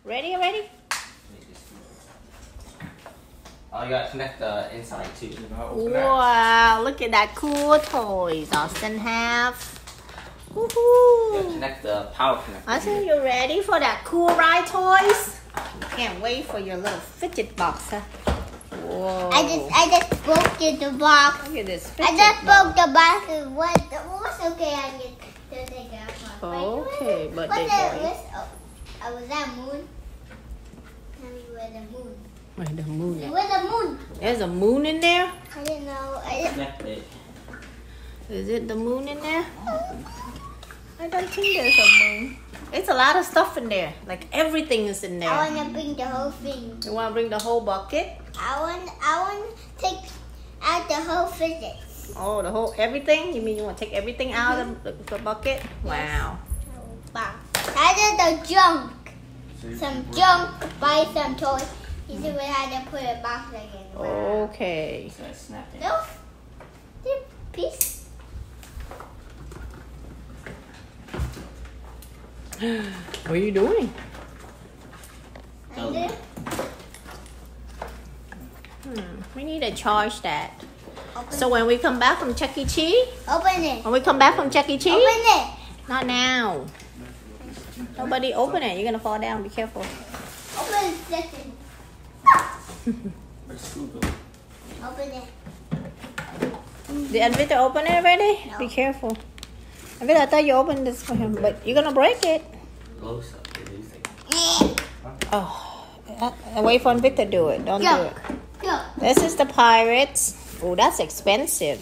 Ready? Oh, you gotta connect the inside too. Wow, look at that cool toys Austin have. You gotta connect the power connector. Austin, you ready for that cool ride toys? Can't wait for your little fidget box, huh? Whoa. I just broke the box. Look at this fidget I just broke box. the box. What was okay? I get to take it out. Okay, but What's they that? boy. Was that moon? Tell me where the moon. Where's the moon at? Where's the moon? There's a moon in there? I didn't know. Connect it. Is it the moon in there? I don't think there's a moon. It's a lot of stuff in there. Like everything is in there. I want to bring the whole thing. You want to bring the whole bucket? I want to take out the whole physics. Oh, the whole everything? You mean you want to take everything out of the bucket? Wow. Wow. That is the junk. Some junk, buy some toys. You see we had to put it back again. Wow. Okay. So it's snapping. No. The piece. What are you doing? And then, We need to charge that. open, So when we come back from Chuck E. Cheese? open it. When we come back from Chuck E. Cheese? Open it. Not now. Nobody open it. You're going to fall down. Be careful. Open it second. Where's the screw go? Open it. Did Anvita open it already? No. Be careful. Anvita, I thought you opened this for him, but you're going to break it. Close up. What do you think? Oh. Wait for Anvita to do it. Don't do Go. it. Go. This is the Pirates. Oh, that's expensive.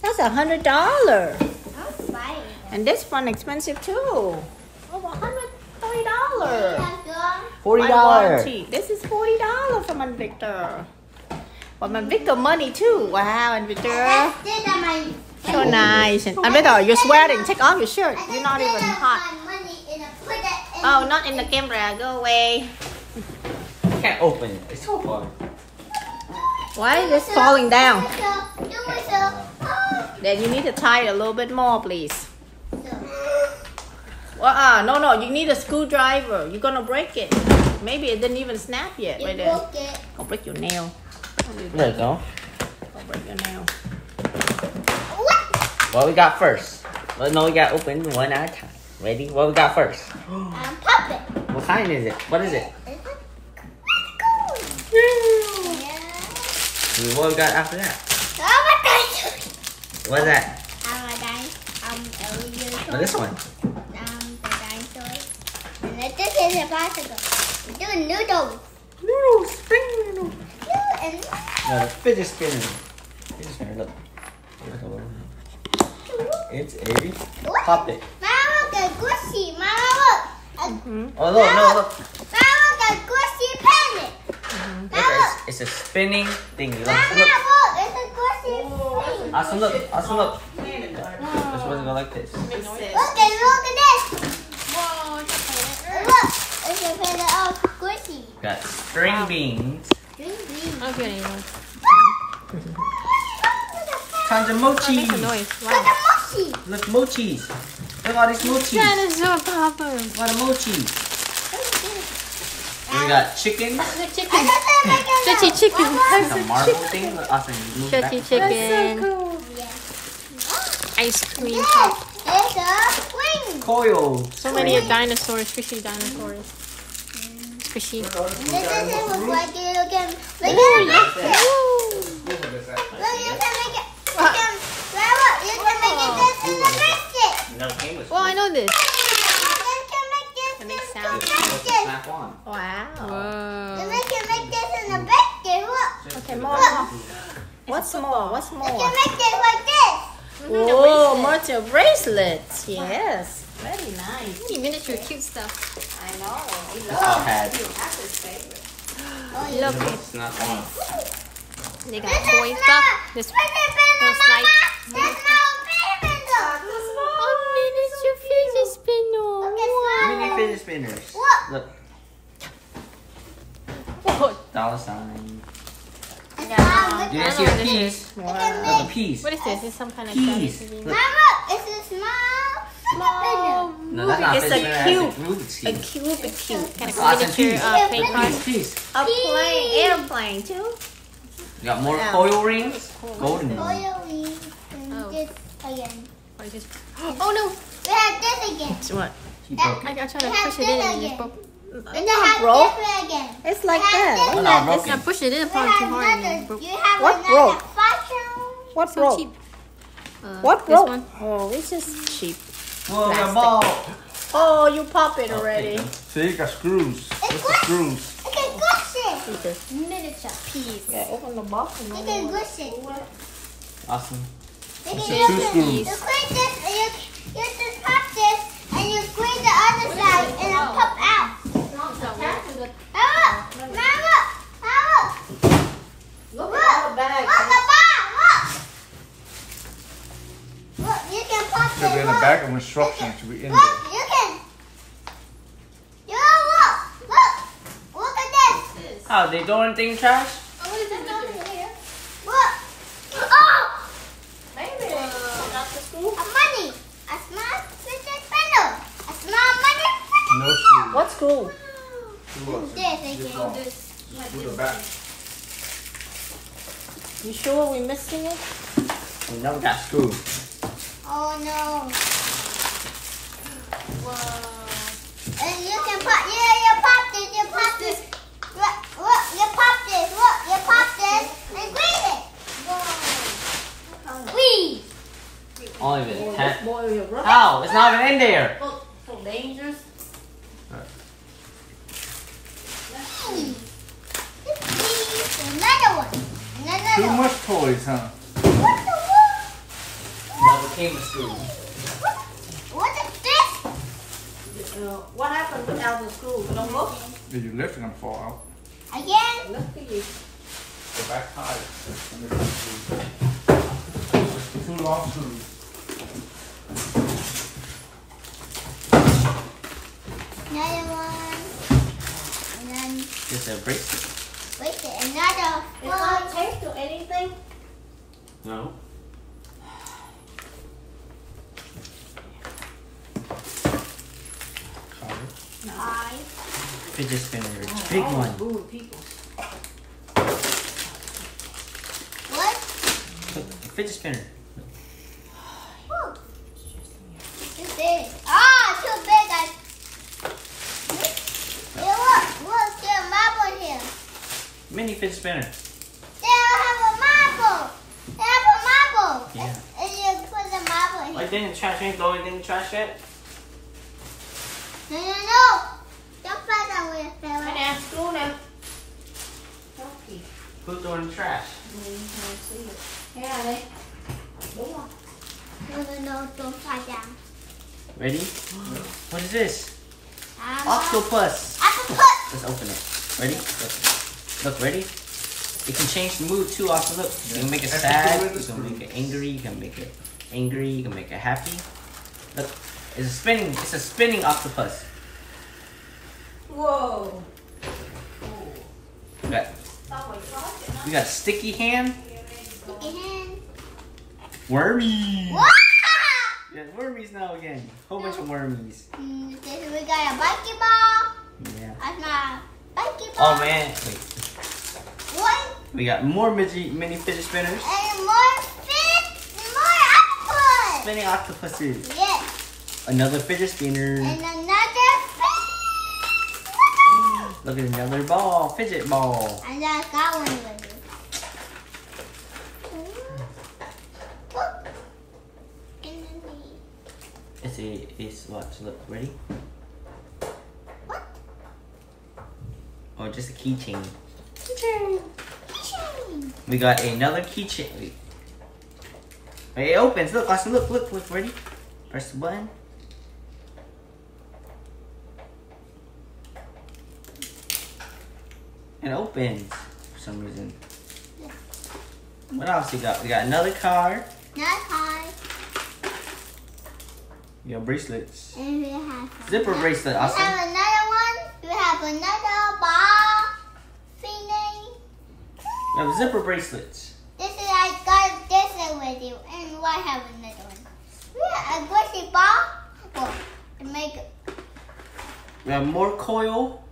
That's $100. I'm fine. And this one expensive too. Over $130. $40. This is $40 from Victor. But Victor money too. Wow, and Victor. These are my. So nice. And Victor, you're sweating. Take off your shirt. You're not even hot. My money in a, put it in Oh, not in the camera. Go away. I can't open it. It's so hard. Why is this falling down? Do it so. Oh. Then you need to tie it a little bit more, please. So. Well, no. You need a screwdriver. You're gonna break it. Maybe it didn't even snap yet. You Right there. broke it. Don't break your nail. There you go. Don't break your nail. What? What we got first? Well, no, we got to open one at a time. Ready? What we got first? Puppet. What kind is it? What is it? It's a cool. Yeah. What we got after that? Oh my God. What's that? Oh, this one. The dinosaurs. And this is a bicycle. We do noodles. Noodles. Spring noodles. And No, the fidget spinner. Fidget spinner, look. It's a puppet. Mama got squishy. Mama look. Oh, look, no, look. Mama got squishy penny. Look, it's a spinning thingy. Look, Mama look. look. It's a squishy thing. Awesome, look. Awesome, look. This one's go like this. Look at this. Look. It's a penny of squishy. Got string beans. Okay. Tons of mochi. Make a noise. Look at mochi. Look, mochis. Look at all these mochis. Dinosaur Papa. A lot of mochis. We got chicken. Chicken. Stretchy chicken. It's a marble thing. Look, awesome. Move back. Stretchy chicken. Ice cream pop. It's a wing. Coil. So many dinosaurs, fishy dinosaurs. Squishy. This is like it again. Look at it. Look, you can make it. You can make it this in the biscuit. No, came with Well, I know this. You can make this It in makes the sound. biscuit. Snap on. Wow. You can make this in the biscuit. Look. Okay, more. What's more? What's You more? can make it like this. Whoa, more bracelets. Yes. Very nice. Miniature cute stuff. I know. All had. That's his favorite. Look, Snap on. they got This is toy not. stuff. This This is little slide. That's not Miniature fidget spinner. Mini fidget spinners. Look. Look. Dollar sign. Mama, You didn't see the peas? can Look, make. the peas. What is this? It's some kind of Peas. jelly. Look. Mama, it's a small small. No, that's not It's a fidget spinner. cube. That's a Rubik's A cube. Rubik's cube. Kind of Lots of miniature cheese. playing card. Piece. A plane, airplane too. You got more Yeah. foil rings. Golden rings. Oil rings and Oh. this again. Or just, oh no! We have this again. So what? She broke I it. got trying to We have push it in and this it just again. broke. And they have broke. this one again. It's like We have that. this Oh, one. no, I broken. pushed it in We probably too have hard and it another. broke. You have What another broke? fashion. What So broke? cheap. What This broke? one. Oh, it's just cheap. Whoa, we got a Plastic. ball. Oh, you pop it already. See, you got screws. What's the screws? You can push it. It's just Miniature piece. yeah. Open the box and You then can push it. Awesome. You It's can two use screws. You squeeze this and you just pop this and you squeeze the other side and it'll pop out. Mama! Mama! Mama! look at all the bags. Look, the bar! Look! Look, you can pop Should be this. in the Look. back of instructions. Should be in there. Look, you can. You look! Look! Look at this! Oh, they throwing anything in trash? What is it over here? Look! Oh! Baby, got the screw. A money! A small fidget spinner! A small money! No screws. What screw? This again. Screw the back. You sure we missing it? We never got screwed. Oh no. Whoa. And you can pop, you pop this, you pop this. Look, you pop this, look, you pop this, and squeeze it. Squeeze. Only if it's 10. Boy, you're rough. Ow, it's not even in there. So dangerous. Squeeze. Squeeze. Another one. Another Too one. much toys, huh? What the world? Never came with screws. What is this? What happened without the screw? Don't look. Yeah, your lift's gonna fall out. Again? Look at you. The back tire. Two long screws. Another one. And then Just a bracelet. wait, another It's not one. taped or anything. No. Five. Fidget spinner. Big one. Ooh, people. What? Look, fidget spinner. Ooh. Too big. Ah, too big. Look, there's a marble here. Mini fidget spinner. They have a marble. They have a marble. Yeah. And you put the marble here. Like they didn't trash. Ain't throw anything in the trash yet? No, no, no. Don't play that with it, Right Sarah. now, screw now. Okay. Who threw in the trash? Yeah, they. Đúng không? No, no, no, don't fall down. Ready? What is this? Octopus. Octopus. Octopus. Let's open it. Ready? Look, ready? It can change the mood too. Also, look. You can make it sad. You can make it angry. You can make it angry. You can make it happy. Look, it's a spinning. It's a spinning octopus. Whoa. We got sticky hand. Sticky hand. Wormies. Wow! Yeah, wormies now again. Whole bunch of wormies. This, we got a bikie ball. Yeah. That's my bikie ball. Oh man. Wait. What? We got more mini fidget spinners. And more fish. And more octopus. Spinning octopuses. Yes. Another fidget spinner. And another fish. Look at another ball. Fidget ball. And I got one with you. Look. And then It's watch. Look, ready? what? Or just a keychain. Keychain. We got another keychain. Wait. It opens. Look, Austin. Look. Ready? Press the button. And it opens for some reason. What else we got? We got another card. Not high. We got bracelets. And we have Zipper bracelet, We Austin. have another one. We have another ball thingy. We have zipper bracelets. This is I got this one with you, and I have another one. We have a squishy ball, Well, to make We have more coil.